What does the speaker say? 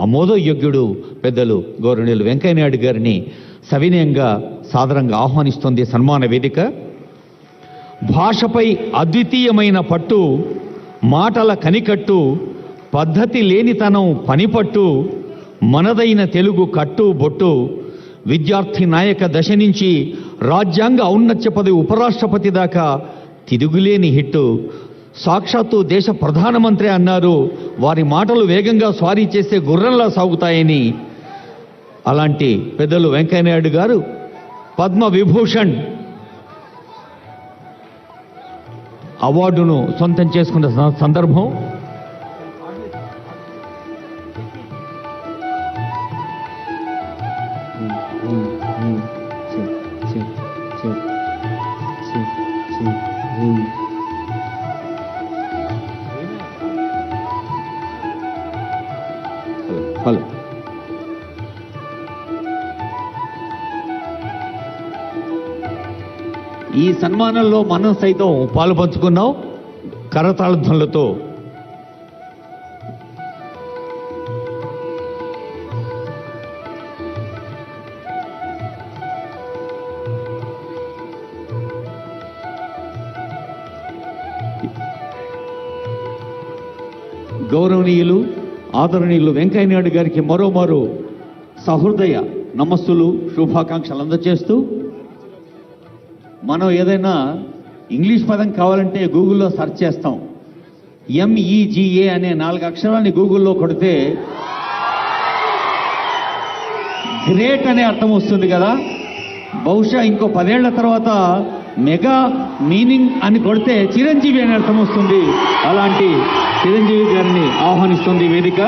ఆమోదయోగ్యుడు పెద్దలు గౌరవనీయులు వెంకయ్యనాయుడు గారిని సవినయంగా సాదరంగా ఆహ్వానిస్తోంది సన్మాన వేదిక. భాషపై అద్వితీయమైన పట్టు, మాటల కనికట్టు, పద్ధతి లేనితనం పనిపట్టు, మనదైన తెలుగు కట్టు బొట్టు, విద్యార్థి నాయక దశ నుంచి రాజ్యాంగ ఔన్నత్య పదవి ఉపరాష్ట్రపతి దాకా తిరుగులేని హిట్టు. సాక్షాత్తు దేశ ప్రధానమంత్రి అన్నారు, వారి మాటలు వేగంగా స్వారీ చేసే గుర్రంలా సాగుతాయని. అలాంటి పెద్దలు వెంకయ్యనాయుడు గారు పద్మ విభూషణ్ అవార్డును సొంతం చేసుకున్న సందర్భం. హలో, ఈ సన్మానంలో మనం సైతం పాలు పంచుకున్నాం కరతాళ ధ్వనులతో. గౌరవనీయులు ఆదరణీయులు వెంకయ్యనాయుడు గారికి మరోమారు సహృదయ నమస్సులు శుభాకాంక్షలు అందజేస్తూ, మనం ఏదైనా ఇంగ్లీష్ పదం కావాలంటే గూగుల్లో సెర్చ్ చేస్తాం. MEGA అనే 4 అక్షరాన్ని గూగుల్లో కొడితే గ్రేట్ అనే అర్థం వస్తుంది కదా. బహుశా ఇంకో 10 ఏళ్ల తర్వాత మెగా మీనింగ్ అని కొడితే చిరంజీవి అనే అర్థం వస్తుంది. అలాంటి చిరంజీవి గారిని ఆహ్వానిస్తుంది వేదిక.